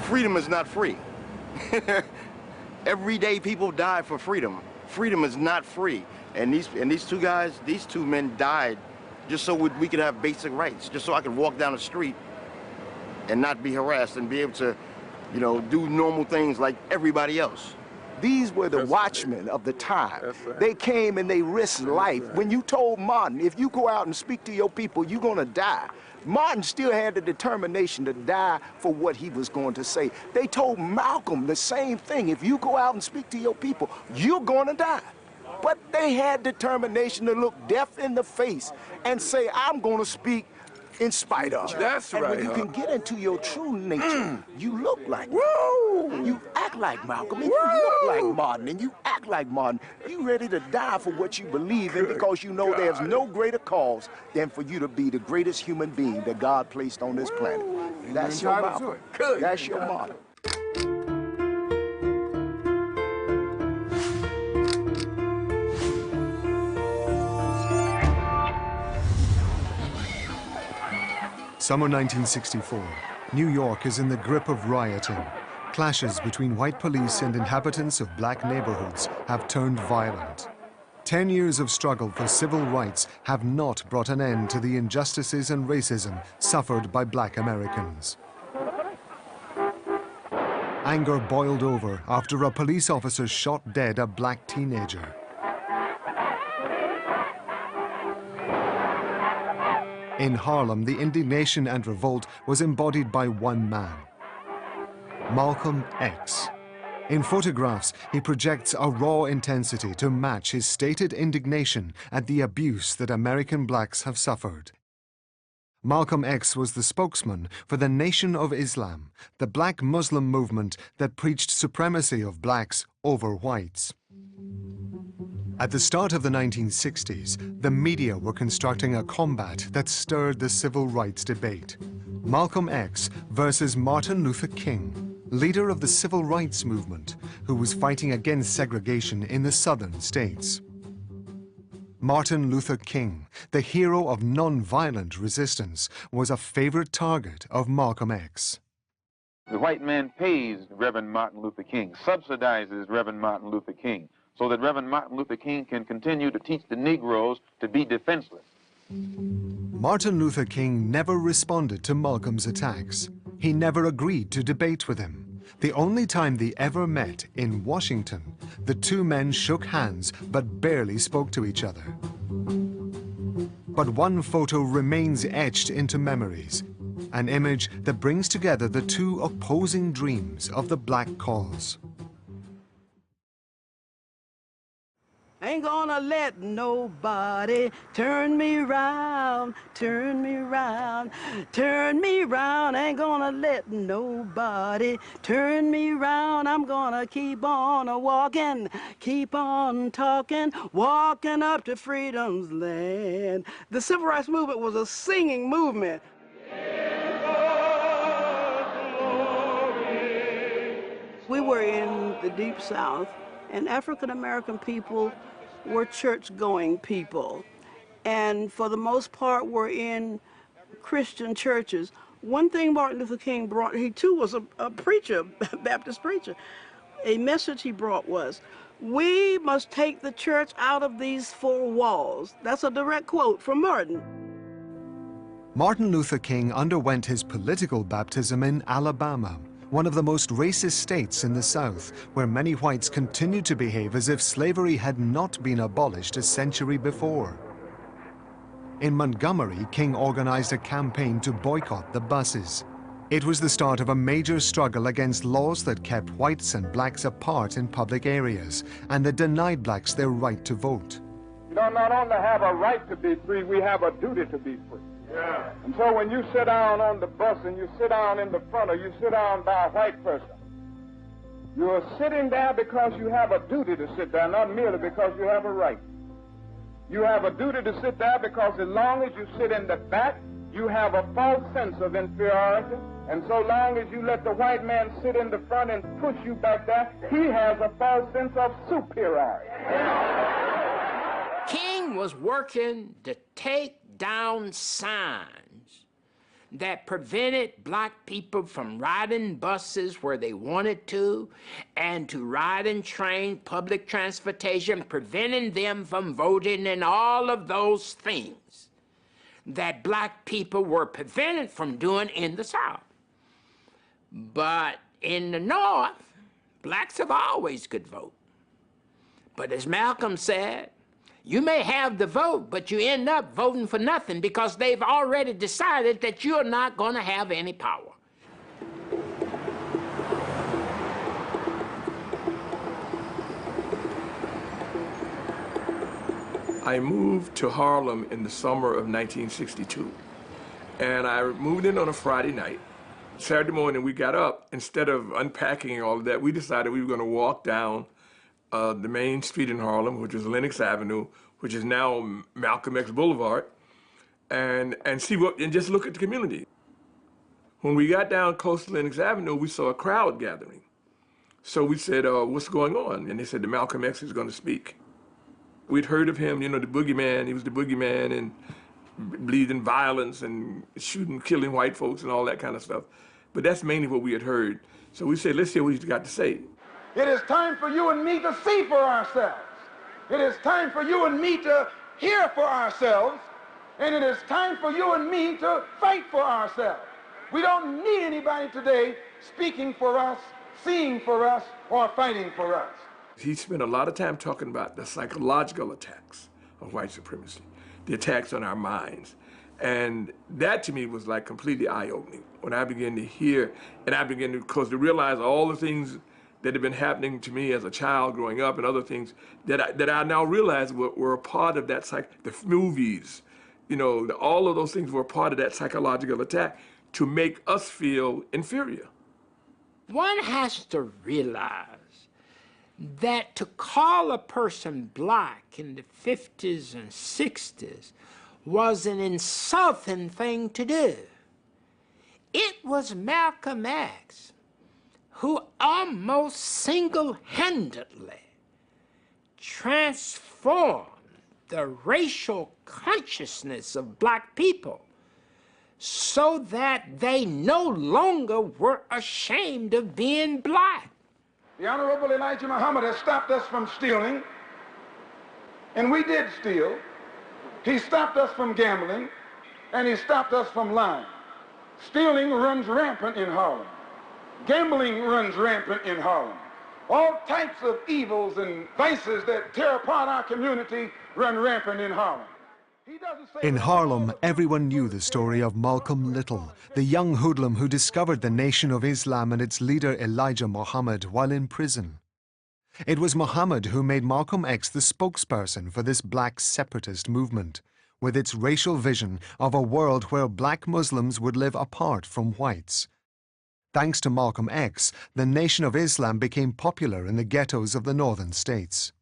freedom is not free. Every day people die for freedom. Freedom is not free. And these two guys, these two men died just so we could have basic rights, just so I could walk down the street and not be harassed and be able to, you know, do normal things like everybody else. These were the watchmen of the time. Right. They came and they risked life. Right. When you told Martin, if you go out and speak to your people, you're gonna die. Martin still had the determination to die for what he was going to say. They told Malcolm the same thing. If you go out and speak to your people, you're gonna die. But they had determination to look death in the face and say, I'm gonna speak in spite of. That's right. And when you can get into your true nature, you look like Woo! You act like Malcolm, and you look like Martin, and you act like Martin. You ready to die for what you believe in because you know there's no greater cause than for you to be the greatest human being that God placed on this planet. That's your Malcolm. That's your Martin. Summer 1964. New York is in the grip of rioting. Clashes between white police and inhabitants of black neighborhoods have turned violent. 10 years of struggle for civil rights have not brought an end to the injustices and racism suffered by black Americans. Anger boiled over after a police officer shot dead a black teenager. In Harlem, the indignation and revolt was embodied by one man, Malcolm X. In photographs, he projects a raw intensity to match his stated indignation at the abuse that American blacks have suffered. Malcolm X was the spokesman for the Nation of Islam, the black Muslim movement that preached supremacy of blacks over whites. At the start of the 1960s, the media were constructing a combat that stirred the civil rights debate. Malcolm X versus Martin Luther King, leader of the civil rights movement, who was fighting against segregation in the southern states. Martin Luther King, the hero of non-violent resistance, was a favorite target of Malcolm X. The white man pays Reverend Martin Luther King, subsidizes Reverend Martin Luther King, so that Reverend Martin Luther King can continue to teach the Negroes to be defenseless. Martin Luther King never responded to Malcolm's attacks. He never agreed to debate with him. The only time they ever met, in Washington, the two men shook hands but barely spoke to each other. But one photo remains etched into memories, an image that brings together the two opposing dreams of the black cause. Ain't gonna let nobody turn me round, turn me round, turn me round. Ain't gonna let nobody turn me round. I'm gonna keep on walking, keep on talking, walking up to freedom's land. The civil rights movement was a singing movement. We were in the Deep South, and African-American people were church-going people, and for the most part were in Christian churches. One thing Martin Luther King brought, he too was a preacher, Baptist preacher. A message he brought was, we must take the church out of these four walls. That's a direct quote from Martin. Martin Luther King underwent his political baptism in Alabama, one of the most racist states in the South, where many whites continued to behave as if slavery had not been abolished a century before. In Montgomery, King organized a campaign to boycott the buses. It was the start of a major struggle against laws that kept whites and blacks apart in public areas and that denied blacks their right to vote. We don't not only have a right to be free, we have a duty to be free. Yeah. And so when you sit down on the bus and you sit down in the front or you sit down by a white person, you're sitting there because you have a duty to sit there, not merely because you have a right. You have a duty to sit there because as long as you sit in the back, you have a false sense of inferiority. And so long as you let the white man sit in the front and push you back there, he has a false sense of superiority. King was working to take down signs that prevented black people from riding buses where they wanted to, and to ride in train, public transportation, preventing them from voting, and all of those things that black people were prevented from doing in the South. But in the North, blacks have always could vote. But as Malcolm said, you may have the vote, but you end up voting for nothing because they've already decided that you're not going to have any power. I moved to Harlem in the summer of 1962. And I moved in on a Friday night. Saturday morning we got up, instead of unpacking all of that, we decided we were going to walk down the main street in Harlem, which was Lenox Avenue, which is now Malcolm X Boulevard, and see what, and just look at the community. When we got down close to Lenox Avenue, we saw a crowd gathering. So we said, what's going on? And they said, the Malcolm X is going to speak. We'd heard of him, you know, the boogeyman, he was the boogeyman, and bleeding violence and shooting, killing white folks and all that kind of stuff. But that's mainly what we had heard. So we said, let's hear what he's got to say. It is time for you and me to see for ourselves. It is time for you and me to hear for ourselves. And it is time for you and me to fight for ourselves. We don't need anybody today speaking for us, seeing for us, or fighting for us. He spent a lot of time talking about the psychological attacks of white supremacy, the attacks on our minds. And that to me was like completely eye-opening when I began to hear, and I began to, to realize all the things that had been happening to me as a child growing up and other things that I now realize were a part of that, the movies, you know, all of those things were a part of that psychological attack to make us feel inferior. One has to realize that to call a person black in the 50s and 60s was an insulting thing to do. It was Malcolm X who almost single-handedly transformed the racial consciousness of black people so that they no longer were ashamed of being black. The Honorable Elijah Muhammad has stopped us from stealing, and we did steal. He stopped us from gambling, and he stopped us from lying. Stealing runs rampant in Harlem. Gambling runs rampant in Harlem. All types of evils and vices that tear apart our community run rampant in Harlem. In Harlem, everyone knew the story of Malcolm Little, the young hoodlum who discovered the Nation of Islam and its leader Elijah Muhammad while in prison. It was Muhammad who made Malcolm X the spokesperson for this black separatist movement, with its racial vision of a world where black Muslims would live apart from whites. Thanks to Malcolm X, the Nation of Islam became popular in the ghettos of the northern states.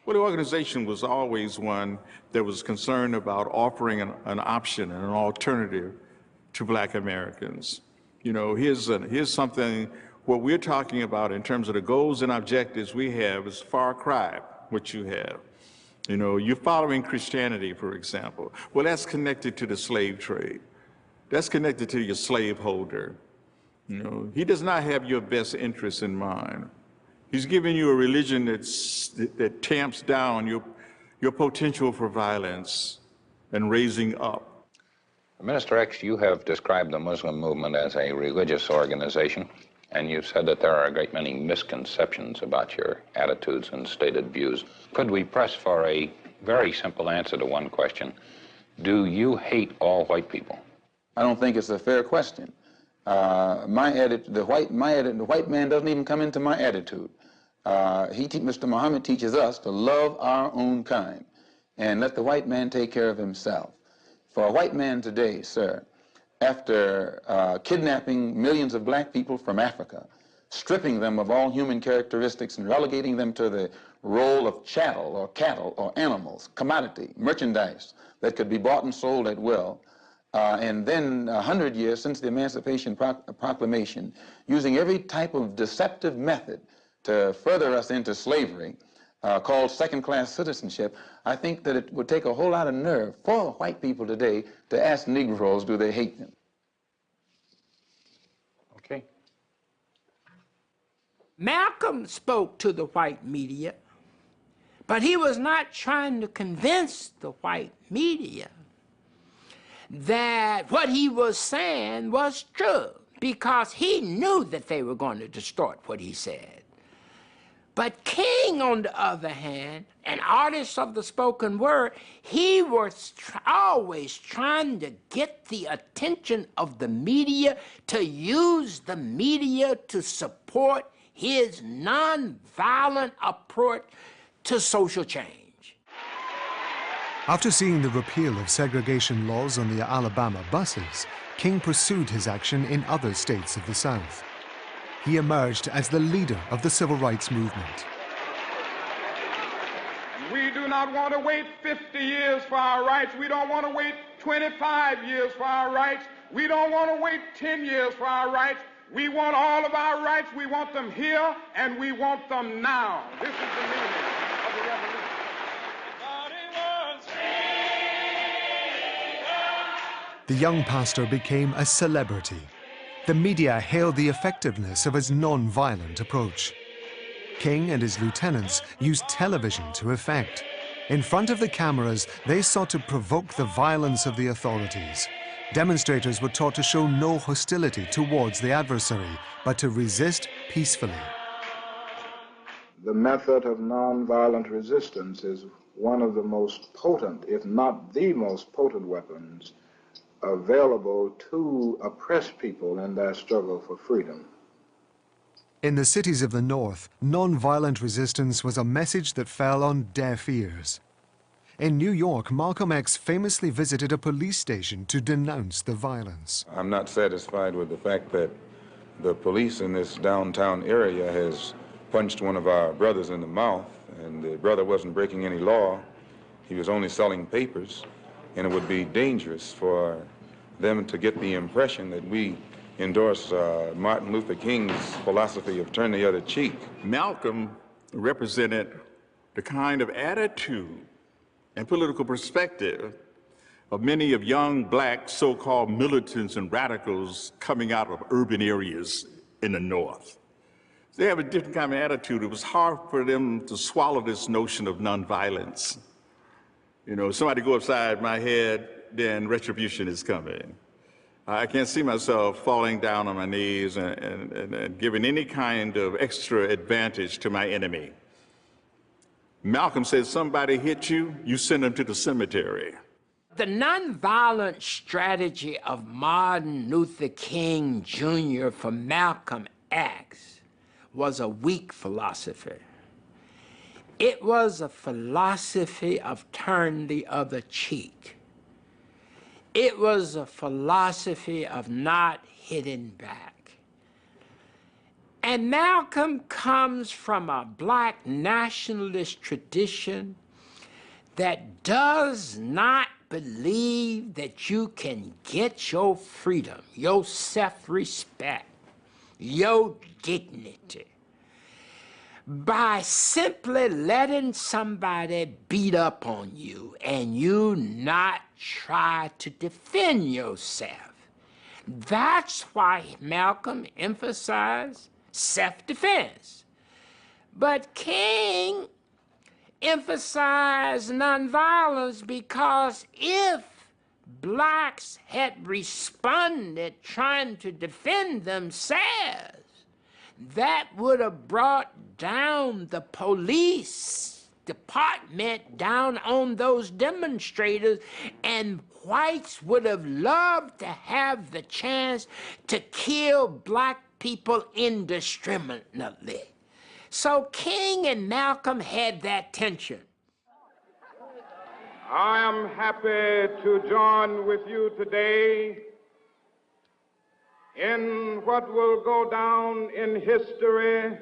Well, the organization was always one that was concerned about offering an option and an alternative to black Americans. You know, here's something, what we're talking about in terms of the goals and objectives we have is far cry what you have. You know, you're following Christianity, for example. Well, that's connected to the slave trade. That's connected to your slaveholder. You know, he does not have your best interests in mind. He's giving you a religion that tamps down your potential for violence and raising up. Minister X, you have described the Muslim movement as a religious organization, and you've said that there are a great many misconceptions about your attitudes and stated views. Could we press for a very simple answer to one question? Do you hate all white people? I don't think it's a fair question. The white man doesn't even come into my attitude. Mr. Muhammad teaches us to love our own kind and let the white man take care of himself. For a white man today, sir, after kidnapping millions of black people from Africa, stripping them of all human characteristics and relegating them to the role of chattel or cattle or animals, commodity, merchandise that could be bought and sold at will, and then 100 years since the Emancipation Proclamation, using every type of deceptive method to further us into slavery, called second-class citizenship, I think that it would take a whole lot of nerve for white people today to ask Negroes, do they hate them? Malcolm spoke to the white media, but he was not trying to convince the white media that what he was saying was true, because he knew that they were going to distort what he said. But King, on the other hand, an artist of the spoken word, he was always trying to get the attention of the media, to use the media to support his nonviolent approach to social change. After seeing the repeal of segregation laws on the Alabama buses, King pursued his action in other states of the South. He emerged as the leader of the civil rights movement. We do not want to wait 50 years for our rights. We don't want to wait 25 years for our rights. We don't want to wait 10 years for our rights. We want all of our rights. We want them here, and we want them now. This is the meaning of the revolution. The young pastor became a celebrity. The media hailed the effectiveness of his non-violent approach. King and his lieutenants used television to effect. In front of the cameras, they sought to provoke the violence of the authorities. Demonstrators were taught to show no hostility towards the adversary, but to resist peacefully. The method of nonviolent resistance is one of the most potent, if not the most potent weapons available to oppressed people in their struggle for freedom. In the cities of the North, non-violent resistance was a message that fell on deaf ears. In New York, Malcolm X famously visited a police station to denounce the violence. I'm not satisfied with the fact that the police in this downtown area has punched one of our brothers in the mouth, and the brother wasn't breaking any law. He was only selling papers, and it would be dangerous for them to get the impression that we endorse Martin Luther King's philosophy of turn the other cheek. Malcolm represented the kind of attitude and political perspective of many of young black so-called militants and radicals coming out of urban areas in the North. They have a different kind of attitude. It was hard for them to swallow this notion of nonviolence. You know, somebody go upside my head, then retribution is coming. I can't see myself falling down on my knees and giving any kind of extra advantage to my enemy. Malcolm said, somebody hit you, you send them to the cemetery. The nonviolent strategy of Martin Luther King Jr. for Malcolm X was a weak philosophy. It was a philosophy of turn the other cheek. It was a philosophy of not hitting back. And Malcolm comes from a black nationalist tradition that does not believe that you can get your freedom, your self-respect, your dignity by simply letting somebody beat up on you and you not try to defend yourself. That's why Malcolm emphasized self-defense. But King emphasized nonviolence because if blacks had responded trying to defend themselves, that would have brought down the police department down on those demonstrators, and whites would have loved to have the chance to kill black people indiscriminately. So King and Malcolm had that tension. I am happy to join with you today in what will go down in history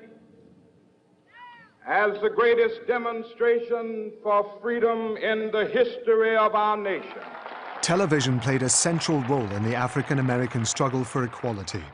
as the greatest demonstration for freedom in the history of our nation. Television played a central role in the African-American struggle for equality.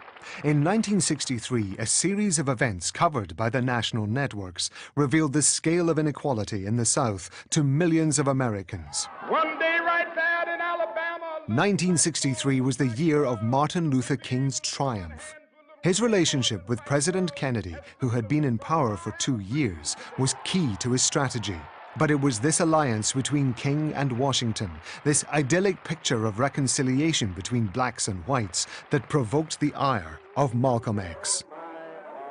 In 1963, a series of events covered by the national networks revealed the scale of inequality in the South to millions of Americans. One day right there in Alabama, 1963 was the year of Martin Luther King's triumph. His relationship with President Kennedy, who had been in power for 2 years, was key to his strategy. But it was this alliance between King and Washington, this idyllic picture of reconciliation between blacks and whites, that provoked the ire of Malcolm X.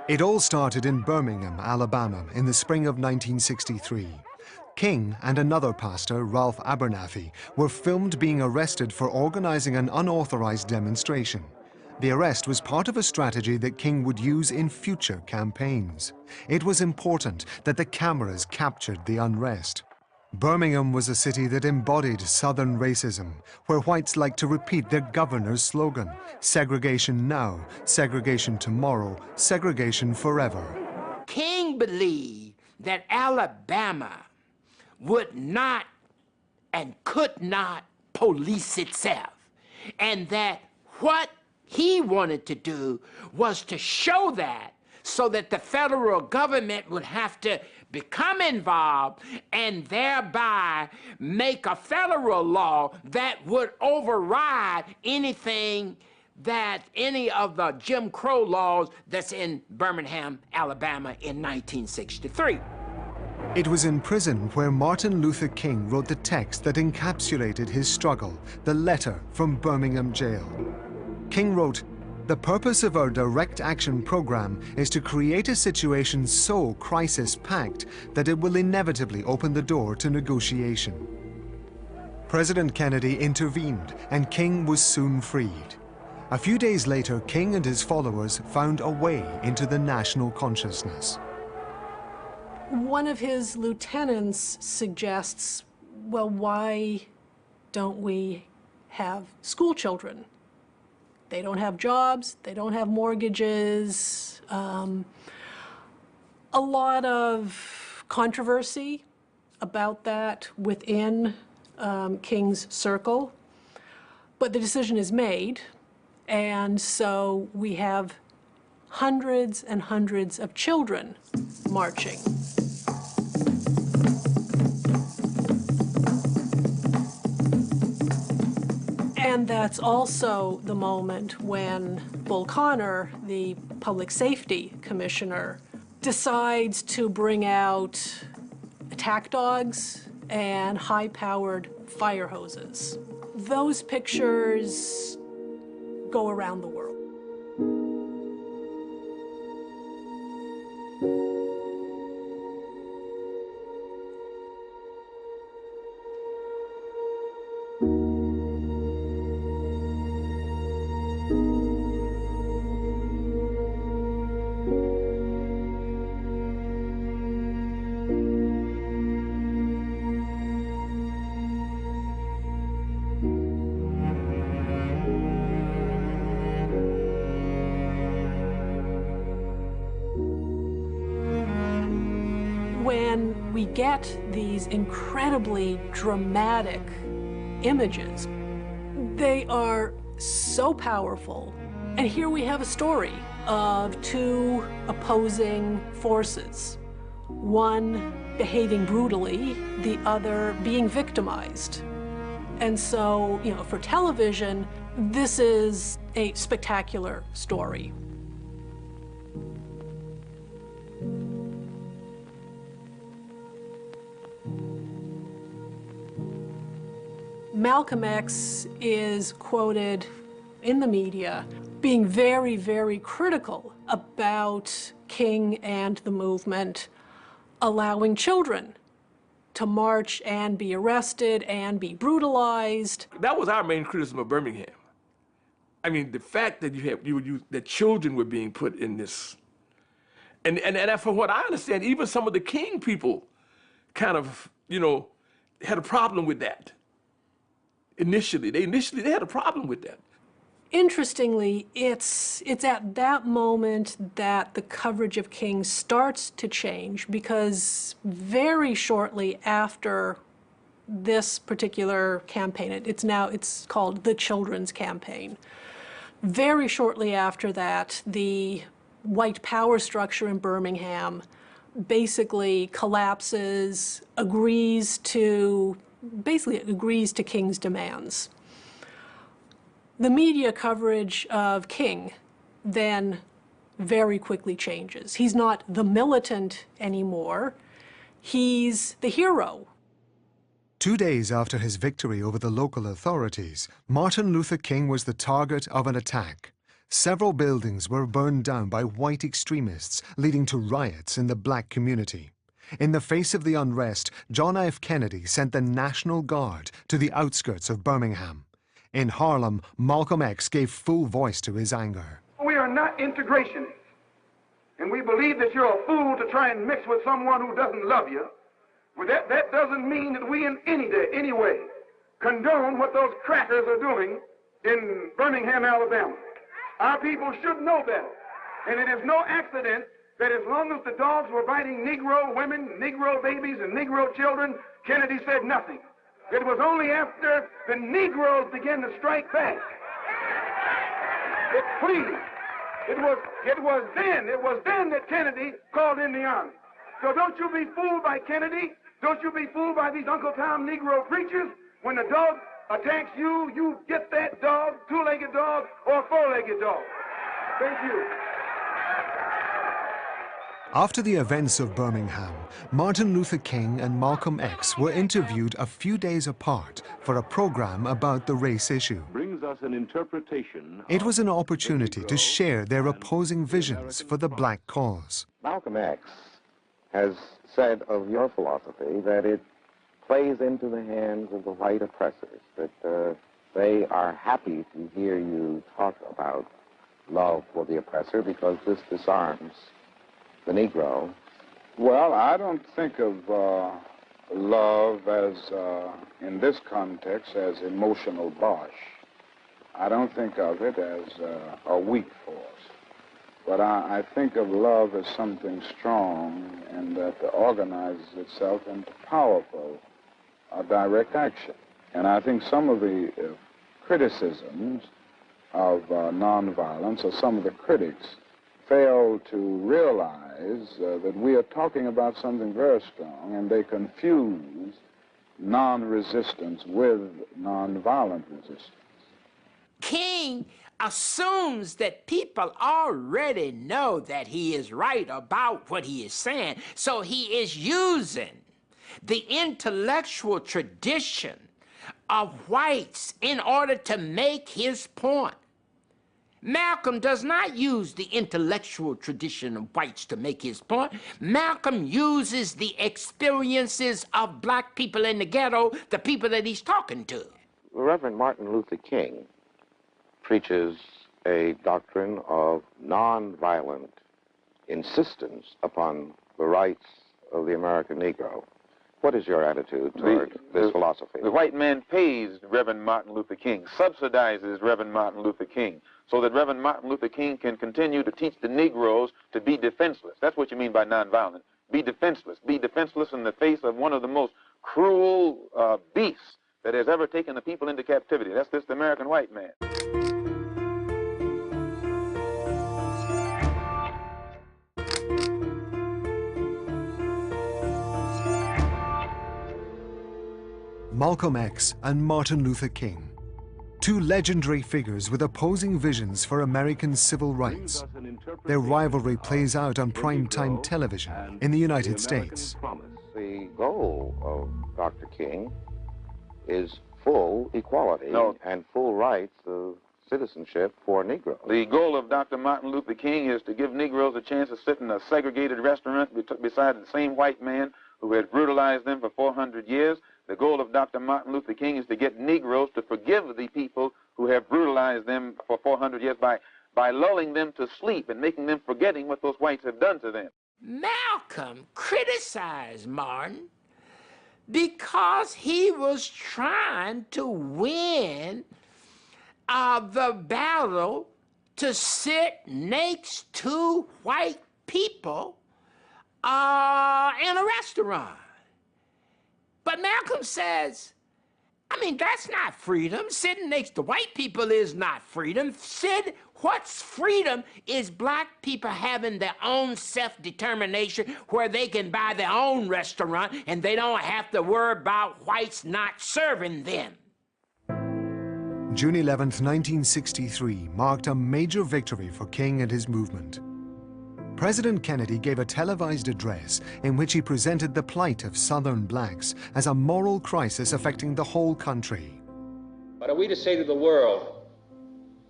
It all started in Birmingham, Alabama, in the spring of 1963. King and another pastor, Ralph Abernathy, were filmed being arrested for organizing an unauthorized demonstration. The arrest was part of a strategy that King would use in future campaigns. It was important that the cameras captured the unrest. Birmingham was a city that embodied Southern racism, where whites liked to repeat their governor's slogan, segregation now, segregation tomorrow, segregation forever. King believed that Alabama would not and could not police itself, and that what he wanted to do was to show that, so that the federal government would have to become involved and thereby make a federal law that would override anything that any of the Jim Crow laws that's in Birmingham, Alabama in 1963. It was in prison where Martin Luther King wrote the text that encapsulated his struggle, the letter from Birmingham jail. King wrote, "The purpose of our direct action program is to create a situation so crisis-packed that it will inevitably open the door to negotiation." President Kennedy intervened, and King was soon freed. A few days later, King and his followers found a way into the national consciousness. One of his lieutenants suggests, well, why don't we have school children? They don't have jobs, they don't have mortgages. A lot of controversy about that within King's circle, but the decision is made, and so we have hundreds and hundreds of children marching. And that's also the moment when Bull Connor, the public safety commissioner, decides to bring out attack dogs and high-powered fire hoses. Those pictures go around the world. When we get these incredibly dramatic images, they are so powerful. And here we have a story of two opposing forces, one behaving brutally, the other being victimized. And so, for television, this is a spectacular story. Malcolm X is quoted in the media being very, very critical about King and the movement allowing children to march and be arrested and be brutalized. That was our main criticism of Birmingham. I mean, the fact that that children were being put in this, and from what I understand, even some of the King people kind of, had a problem with that. Initially they had a problem with that. Interestingly, it's at that moment that the coverage of King starts to change, because very shortly after this particular campaign, it's called the Children's Campaign. Very shortly after that, the white power structure in Birmingham basically collapses, agrees to King's demands. The media coverage of King then very quickly changes. He's not the militant anymore. He's the hero. 2 days after his victory over the local authorities, Martin Luther King was the target of an attack. Several buildings were burned down by white extremists, leading to riots in the black community. In the face of the unrest, John F. Kennedy sent the National Guard to the outskirts of Birmingham. In Harlem, Malcolm X gave full voice to his anger. We are not integrationists, and we believe that you're a fool to try and mix with someone who doesn't love you. Well, that doesn't mean that we in any way condone what those crackers are doing in Birmingham, Alabama. Our people should know better, and it is no accident that as long as the dogs were biting Negro women, Negro babies, and Negro children, Kennedy said nothing. It was only after the Negroes began to strike back. It was then that Kennedy called in the army. So don't you be fooled by Kennedy. Don't you be fooled by these Uncle Tom Negro preachers. When the dog attacks you, you get that dog, two-legged dog or four-legged dog. Thank you. After the events of Birmingham, Martin Luther King and Malcolm X were interviewed a few days apart for a program about the race issue. Brings us an interpretation. It was an opportunity to share their opposing visions for the black cause. Malcolm X has said of your philosophy that it plays into the hands of the white oppressors, that they are happy to hear you talk about love for the oppressor because this disarms the Negro. Well, I don't think of love as, in this context, as emotional bosh. I don't think of it as a weak force. But I think of love as something strong and that organizes itself into powerful direct action. And I think some of the criticisms of nonviolence, or some of the critics, fail to realize that we are talking about something very strong, and they confuse non-resistance with nonviolent resistance. King assumes that people already know that he is right about what he is saying, so he is using the intellectual tradition of whites in order to make his point. Malcolm does not use the intellectual tradition of whites to make his point. Malcolm uses the experiences of black people in the ghetto, the people that he's talking to. Reverend Martin Luther King preaches a doctrine of nonviolent insistence upon the rights of the American Negro. What is your attitude toward this philosophy? The white man pays Reverend Martin Luther King, subsidizes Reverend Martin Luther King, so that Reverend Martin Luther King can continue to teach the Negroes to be defenseless. That's what you mean by nonviolent. Be defenseless. Be defenseless in the face of one of the most cruel beasts that has ever taken the people into captivity. That's this American white man. Malcolm X and Martin Luther King, two legendary figures with opposing visions for American civil rights. Their rivalry plays out on primetime television in the United States. The goal of Dr. King is full equality and full rights of citizenship for Negroes. The goal of Dr. Martin Luther King is to give Negroes a chance to sit in a segregated restaurant beside the same white man who had brutalized them for 400 years. The goal of Dr. Martin Luther King is to get Negroes to forgive the people who have brutalized them for 400 years by lulling them to sleep and making them forgetting what those whites have done to them. Malcolm criticized Martin because he was trying to win the battle to sit next to white people in a restaurant. But Malcolm says, I mean, that's not freedom. Sitting next to white people is not freedom. What's freedom is black people having their own self-determination where they can buy their own restaurant and they don't have to worry about whites not serving them. June 11, 1963 marked a major victory for King and his movement. President Kennedy gave a televised address in which he presented the plight of Southern blacks as a moral crisis affecting the whole country. But are we to say to the world,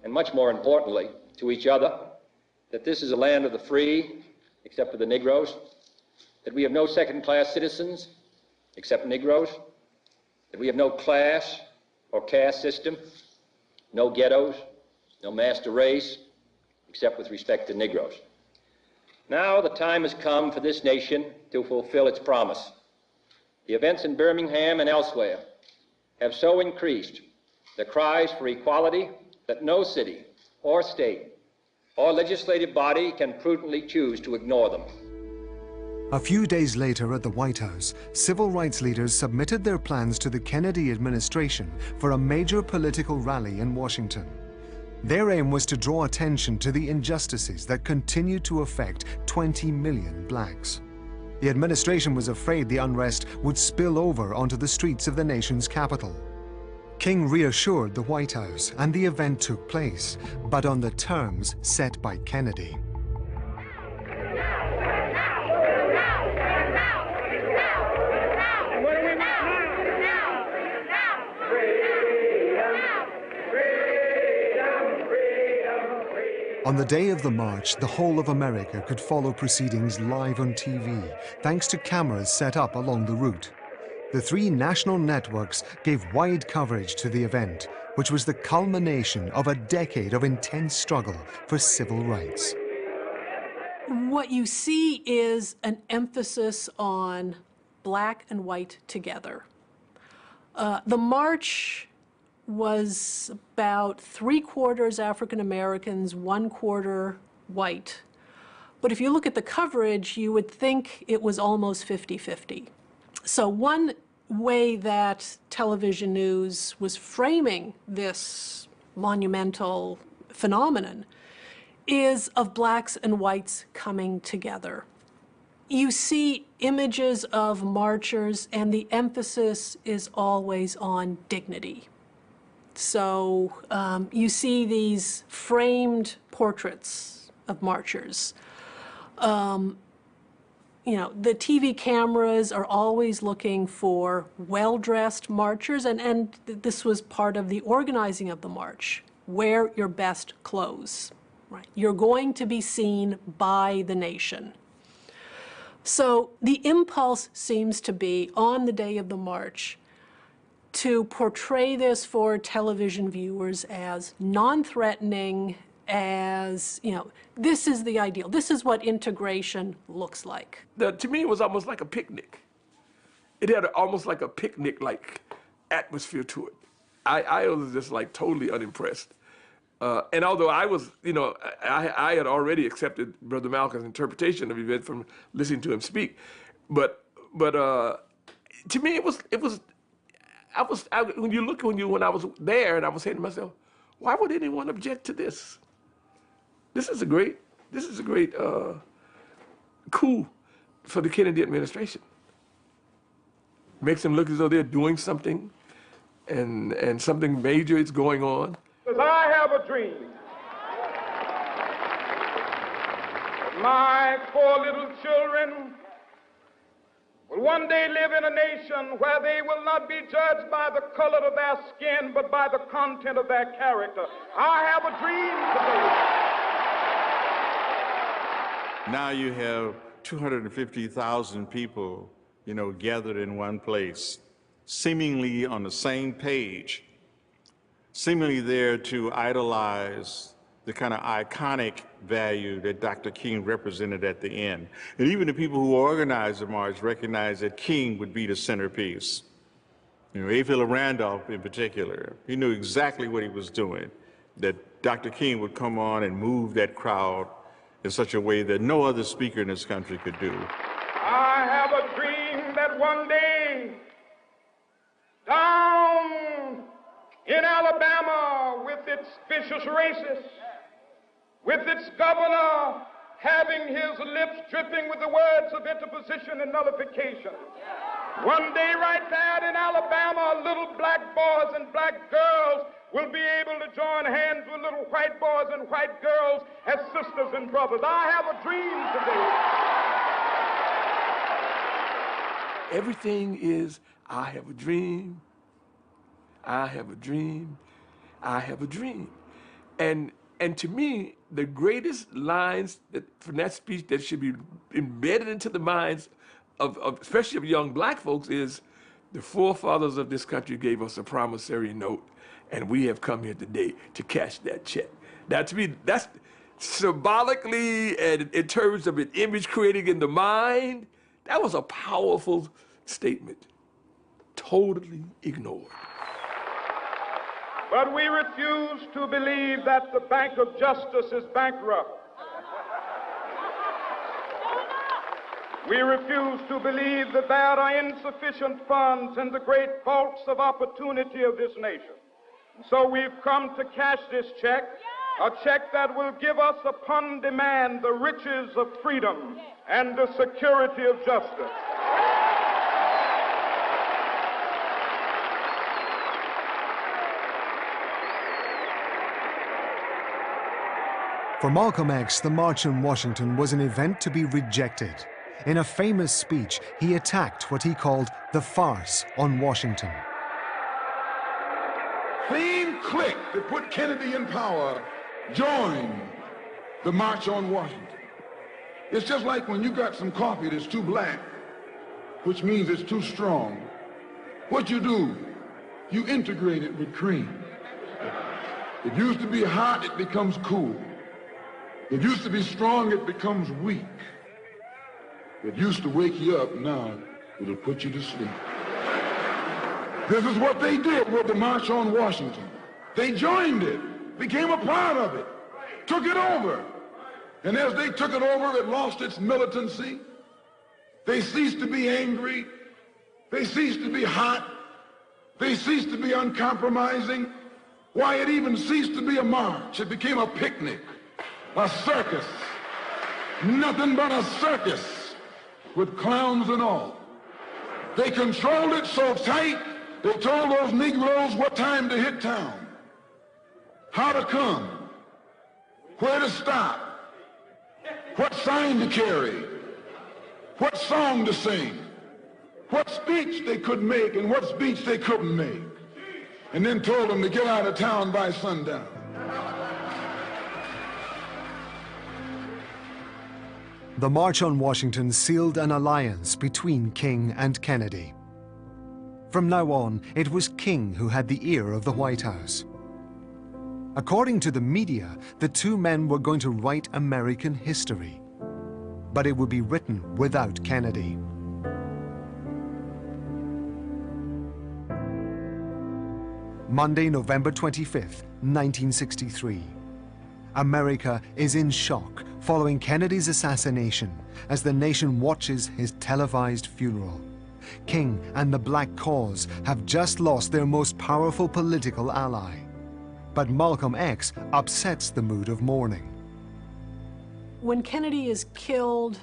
and much more importantly, to each other, that this is a land of the free, except for the Negroes, that we have no second-class citizens, except Negroes, that we have no class or caste system, no ghettos, no master race, except with respect to Negroes? Now the time has come for this nation to fulfill its promise. The events in Birmingham and elsewhere have so increased the cries for equality that no city or state or legislative body can prudently choose to ignore them. A few days later at the White House, civil rights leaders submitted their plans to the Kennedy administration for a major political rally in Washington. Their aim was to draw attention to the injustices that continue to affect 20 million blacks. The administration was afraid the unrest would spill over onto the streets of the nation's capital. King reassured the White House, and the event took place, but on the terms set by Kennedy. On the day of the march, the whole of America could follow proceedings live on TV, thanks to cameras set up along the route. The 3 national networks gave wide coverage to the event, which was the culmination of a decade of intense struggle for civil rights. What you see is an emphasis on black and white together. The march was about 3/4 African Americans, 1/4 white. But if you look at the coverage, you would think it was almost 50-50. So one way that television news was framing this monumental phenomenon is of blacks and whites coming together. You see images of marchers, and the emphasis is always on dignity. So you see these framed portraits of marchers. You know, the TV cameras are always looking for well-dressed marchers, and this was part of the organizing of the march. Wear your best clothes, right? You're going to be seen by the nation. So the impulse seems to be, on the day of the march, to portray this for television viewers as non-threatening, as, you know, this is the ideal. This is what integration looks like. To me, it was almost like a picnic. It had almost like a picnic-like atmosphere to it. I was just like totally unimpressed. And although I was, you know, I had already accepted Brother Malcolm's interpretation of the event from listening to him speak, but to me it was. When I was there, and I was saying to myself, why would anyone object to this? This is a great coup for the Kennedy administration. Makes them look as though they're doing something, and something major is going on. Because I have a dream. My 4 little children will one day live in a nation where they will not be judged by the color of their skin, but by the content of their character. I have a dream today. Now you have 250,000 people, you know, gathered in one place, seemingly on the same page, seemingly there to idolize the kind of iconic value that Dr. King represented at the end. And even the people who organized the march recognized that King would be the centerpiece. You know, A. Philip Randolph in particular, he knew exactly what he was doing, that Dr. King would come on and move that crowd in such a way that no other speaker in this country could do. I have a dream that one day, down in Alabama, with its vicious racists, with its governor having his lips dripping with the words of interposition and nullification. One day right there in Alabama, little black boys and black girls will be able to join hands with little white boys and white girls as sisters and brothers. I have a dream today. Everything is, I have a dream, I have a dream, I have a dream. And to me, the greatest lines from that speech that should be embedded into the minds of especially of young black folks is, the forefathers of this country gave us a promissory note, and we have come here today to cash that check. Now, to me, that's symbolically and in terms of an image creating in the mind, that was a powerful statement, totally ignored. But we refuse to believe that the Bank of Justice is bankrupt. We refuse to believe that there are insufficient funds in the great vaults of opportunity of this nation. So we've come to cash this check, a check that will give us upon demand the riches of freedom and the security of justice. For Malcolm X, the March on Washington was an event to be rejected. In a famous speech, he attacked what he called the farce on Washington. Same clique that put Kennedy in power joined the March on Washington. It's just like when you got some coffee that's too black, which means it's too strong. What you do, you integrate it with cream. It used to be hot, it becomes cool. It used to be strong, it becomes weak. It used to wake you up, now it'll put you to sleep. This is what they did with the March on Washington. They joined it, became a part of it, took it over. And as they took it over, it lost its militancy. They ceased to be angry. They ceased to be hot. They ceased to be uncompromising. Why, it even ceased to be a march. It became a picnic, a circus, nothing but a circus with clowns and all. They controlled it so tight, they told those Negroes what time to hit town, how to come, where to stop, what sign to carry, what song to sing, what speech they could make and what speech they couldn't make, and then told them to get out of town by sundown. The March on Washington sealed an alliance between King and Kennedy. From now on, it was King who had the ear of the White House. According to the media, the two men were going to write American history. But it would be written without Kennedy. Monday, November 25th, 1963. America is in shock following Kennedy's assassination as the nation watches his televised funeral. King and the Black Cause have just lost their most powerful political ally. But Malcolm X upsets the mood of mourning. When Kennedy is killed,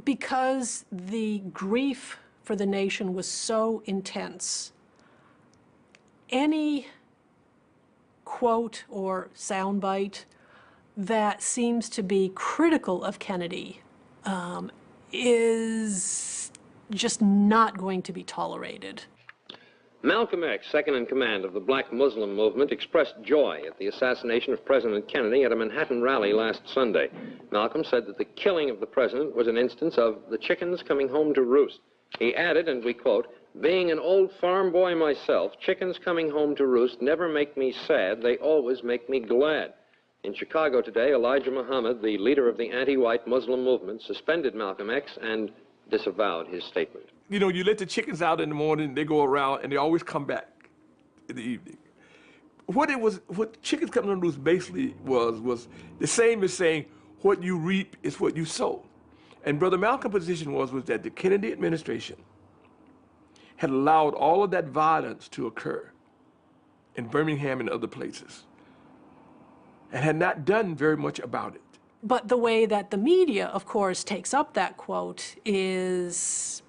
because the grief for the nation was so intense, any quote or soundbite that seems to be critical of Kennedy is just not going to be tolerated. Malcolm X, second in command of the Black Muslim movement, expressed joy at the assassination of President Kennedy at a Manhattan rally last Sunday. Malcolm said that the killing of the president was an instance of the chickens coming home to roost. He added, and we quote, "Being an old farm boy myself, chickens coming home to roost never make me sad, they always make me glad." In Chicago today, Elijah Muhammad, the leader of the anti-white Muslim movement, suspended Malcolm X and disavowed his statement. You know, you let the chickens out in the morning, they go around, and they always come back in the evening. What chickens coming on loose basically was the same as saying, what you reap is what you sow. And Brother Malcolm's position was that the Kennedy administration had allowed all of that violence to occur in Birmingham and other places, and had not done very much about it. But the way that the media, of course, takes up that quote is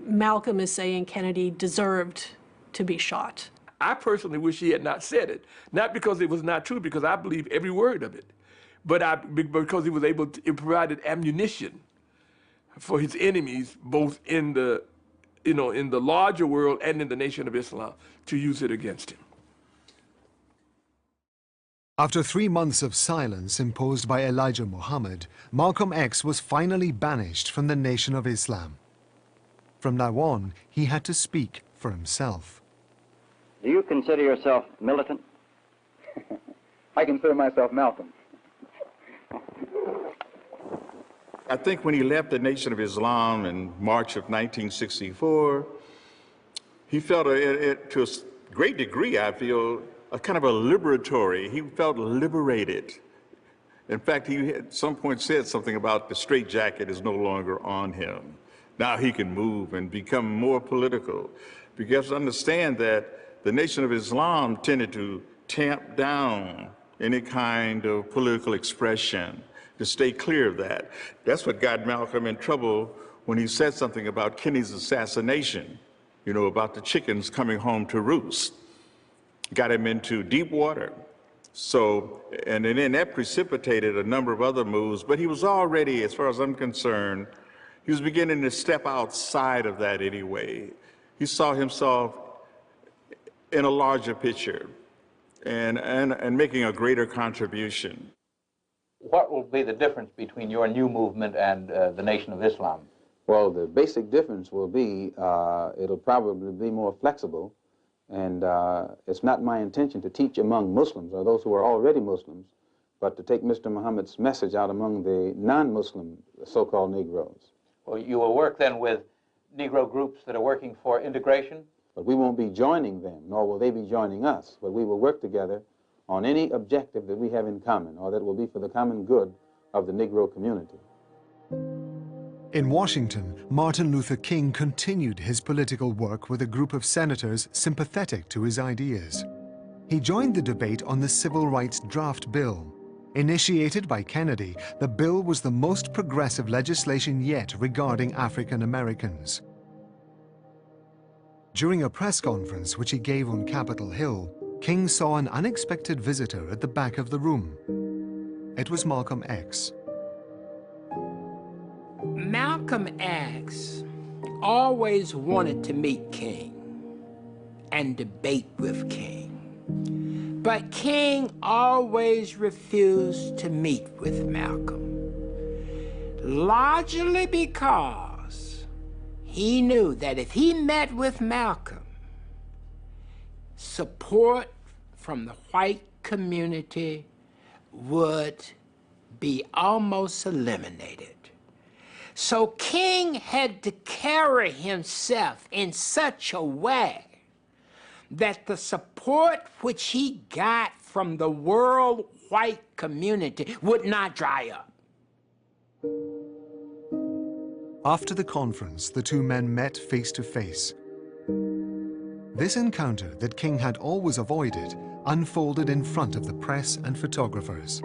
Malcolm is saying Kennedy deserved to be shot. I personally wish he had not said it, not because it was not true, because I believe every word of it, but because he was able to, it provided ammunition for his enemies, both in the, in the larger world and in the Nation of Islam, to use it against him. After 3 months of silence imposed by Elijah Muhammad, Malcolm X was finally banished from the Nation of Islam. From now on, he had to speak for himself. Do you consider yourself militant? I consider myself Malcolm. I think when he left the Nation of Islam in March of 1964, he felt, to a great degree, I feel, a kind of a liberatory. He felt liberated. In fact, he at some point said something about the straitjacket is no longer on him. Now he can move and become more political. Because understand that the Nation of Islam tended to tamp down any kind of political expression, to stay clear of that. That's what got Malcolm in trouble when he said something about Kennedy's assassination, about the chickens coming home to roost. Got him into deep water. So, and then that precipitated a number of other moves, but he was already, as far as I'm concerned, he was beginning to step outside of that anyway. He saw himself in a larger picture and making a greater contribution. What will be the difference between your new movement and the Nation of Islam? Well, the basic difference will be it'll probably be more flexible. And it's not my intention to teach among Muslims or those who are already Muslims, but to take Mr. Muhammad's message out among the non-Muslim so-called Negroes. Well, you will work then with Negro groups that are working for integration? But we won't be joining them, nor will they be joining us, but we will work together on any objective that we have in common, or that will be for the common good of the Negro community. In Washington, Martin Luther King continued his political work with a group of senators sympathetic to his ideas. He joined the debate on the Civil Rights Draft Bill. Initiated by Kennedy, the bill was the most progressive legislation yet regarding African Americans. During a press conference which he gave on Capitol Hill, King saw an unexpected visitor at the back of the room. It was Malcolm X. Malcolm X always wanted to meet King and debate with King. But King always refused to meet with Malcolm, largely because he knew that if he met with Malcolm, support from the white community would be almost eliminated. So King had to carry himself in such a way that the support which he got from the world white community would not dry up. After the conference, the two men met face to face. This encounter that King had always avoided unfolded in front of the press and photographers.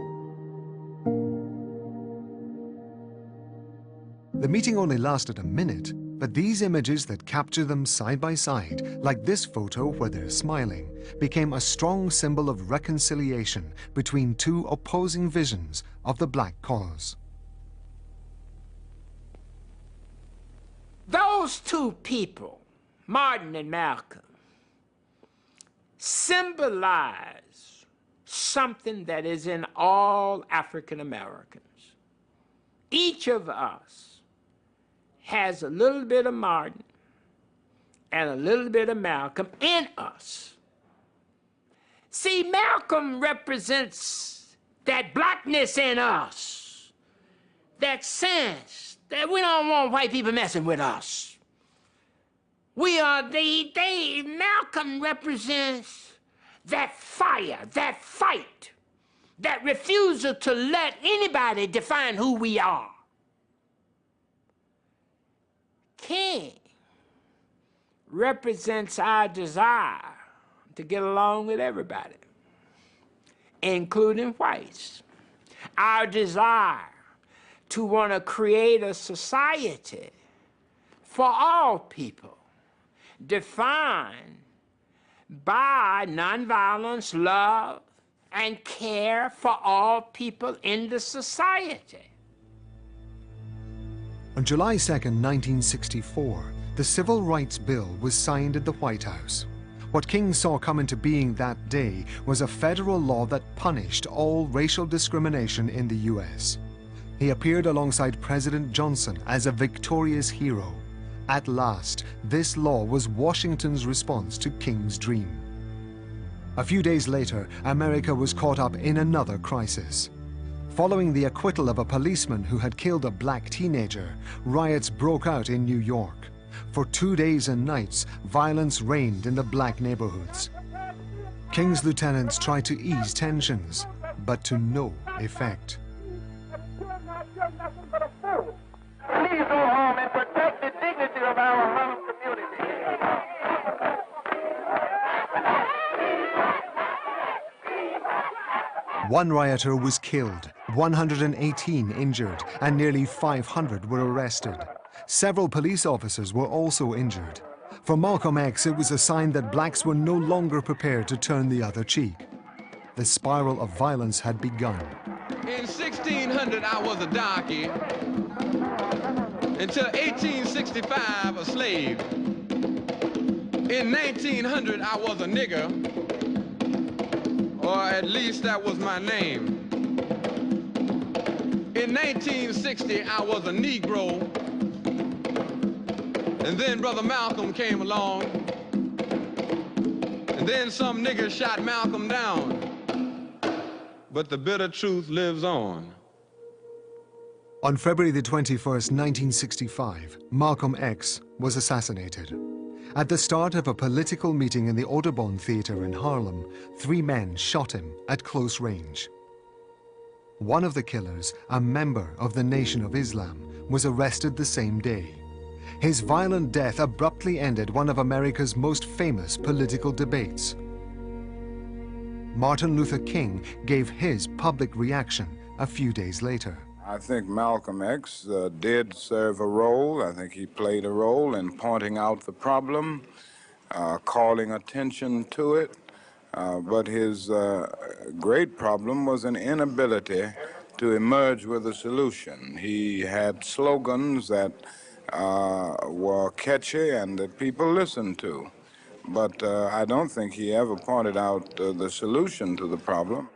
The meeting only lasted a minute, but these images that capture them side by side, like this photo where they're smiling, became a strong symbol of reconciliation between two opposing visions of the black cause. Those two people, Martin and Malcolm, symbolize something that is in all African Americans. Each of us has a little bit of Martin and a little bit of Malcolm in us. See, Malcolm represents that blackness in us, that sense that we don't want white people messing with us. We are Malcolm represents that fire, that fight, that refusal to let anybody define who we are. King represents our desire to get along with everybody, including whites. Our desire to want to create a society for all people, defined by nonviolence, love, and care for all people in the society. On July 2nd, 1964, the Civil Rights Bill was signed at the White House. What King saw come into being that day was a federal law that punished all racial discrimination in the U.S. He appeared alongside President Johnson as a victorious hero. At last, this law was Washington's response to King's dream. A few days later, America was caught up in another crisis. Following the acquittal of a policeman who had killed a black teenager, riots broke out in New York. For 2 days and nights, violence reigned in the black neighborhoods. King's lieutenants tried to ease tensions, but to no effect. Please go home and protect the dignity of our Harlem community. One rioter was killed, 118 injured, and nearly 500 were arrested. Several police officers were also injured. For Malcolm X, it was a sign that blacks were no longer prepared to turn the other cheek. The spiral of violence had begun. In 1600, I was a darky. Until 1865, a slave. In 1900, I was a nigger. Or at least that was my name. In 1960, I was a Negro. And then Brother Malcolm came along. And then some nigger shot Malcolm down. But the bitter truth lives on. On February the 21st, 1965, Malcolm X was assassinated. At the start of a political meeting in the Audubon Theater in Harlem, 3 men shot him at close range. One of the killers, a member of the Nation of Islam, was arrested the same day. His violent death abruptly ended one of America's most famous political debates. Martin Luther King gave his public reaction a few days later. I think Malcolm X did serve a role. I think he played a role in pointing out the problem, calling attention to it. But his great problem was an inability to emerge with a solution. He had slogans that were catchy and that people listened to. But I don't think he ever pointed out the solution to the problem.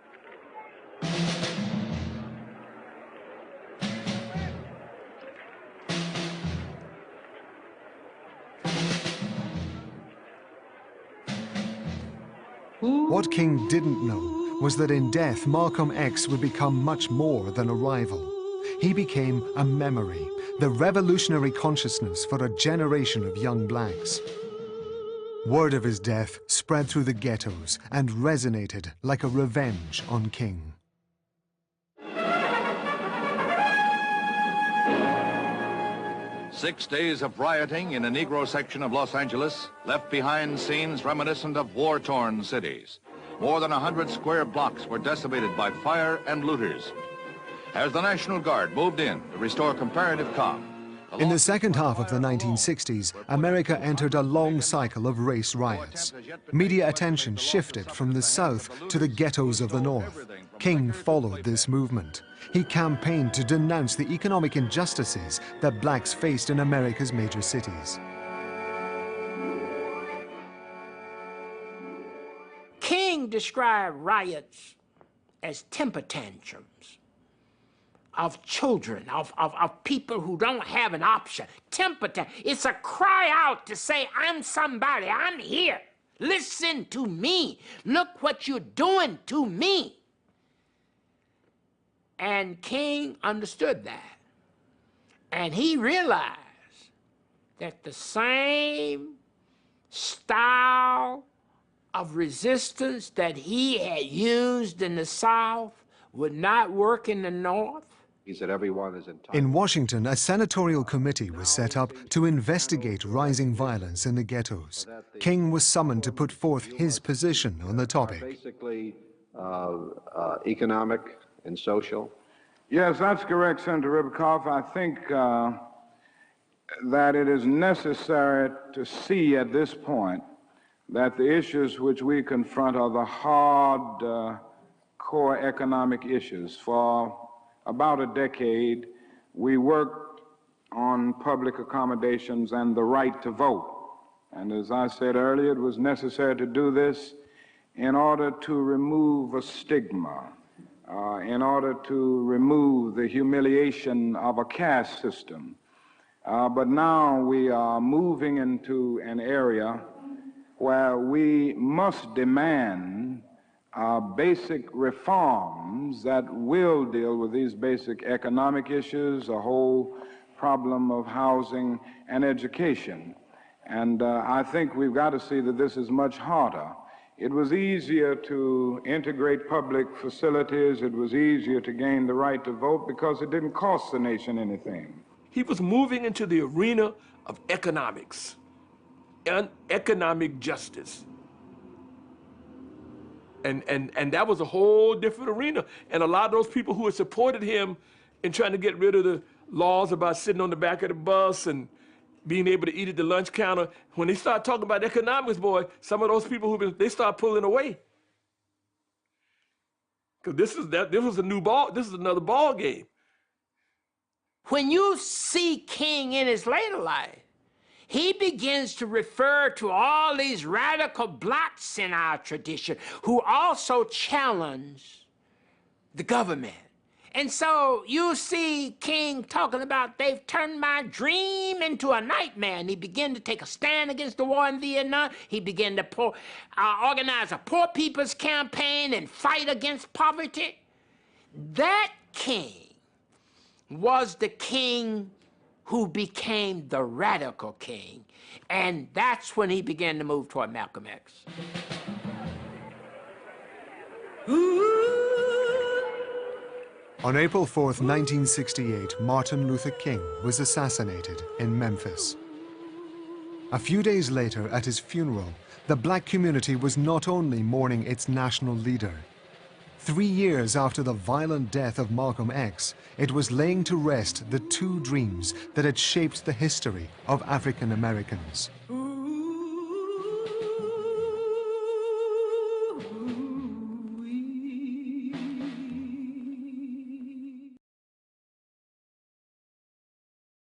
What King didn't know was that in death, Malcolm X would become much more than a rival. He became a memory, the revolutionary consciousness for a generation of young blacks. Word of his death spread through the ghettos and resonated like a revenge on King. Six days of rioting in a Negro section of Los Angeles left behind scenes reminiscent of war-torn cities. More than 100 square blocks were decimated by fire and looters. As the National Guard moved in to restore comparative calm. In the second half of the 1960s, America entered a long cycle of race riots. Media attention shifted from the South to the ghettos of the North. King followed this movement. He campaigned to denounce the economic injustices that blacks faced in America's major cities. King described riots as temper tantrums of children, of people who don't have an option. Temper tantrum. It's a cry out to say, I'm somebody, I'm here. Listen to me. Look what you're doing to me. And King understood that. And he realized that the same style of resistance that he had used in the South would not work in the North. He said everyone is entitled. In Washington, a senatorial committee was set up to investigate rising violence in the ghettos. King was summoned to put forth his position on the topic. Basically, economic and social. Yes, that's correct, Senator Ribicoff. I think that it is necessary to see at this point that the issues which we confront are the hard, core economic issues. For about a decade, we worked on public accommodations and the right to vote. And as I said earlier, it was necessary to do this in order to remove a stigma, in order to remove the humiliation of a caste system. But now we are moving into an area where we must demand basic reforms that will deal with these basic economic issues, the whole problem of housing and education. And I think we've got to see that this is much harder. It was easier to integrate public facilities, it was easier to gain the right to vote because it didn't cost the nation anything. He was moving into the arena of economics and economic justice. And that was a whole different arena. And a lot of those people who had supported him in trying to get rid of the laws about sitting on the back of the bus and being able to eat at the lunch counter, when they start talking about economics, boy, some of those people they start pulling away. Because this was another ball game. When you see King in his later life, he begins to refer to all these radical blacks in our tradition who also challenge the government. And so you see King talking about, they've turned my dream into a nightmare. And he began to take a stand against the war in Vietnam. He began to organize a poor people's campaign and fight against poverty. That King was the king who became the radical king. And that's when he began to move toward Malcolm X. On April 4th, 1968, Martin Luther King was assassinated in Memphis. A few days later, at his funeral, the black community was not only mourning its national leader. 3 years after the violent death of Malcolm X, it was laying to rest the two dreams that had shaped the history of African Americans.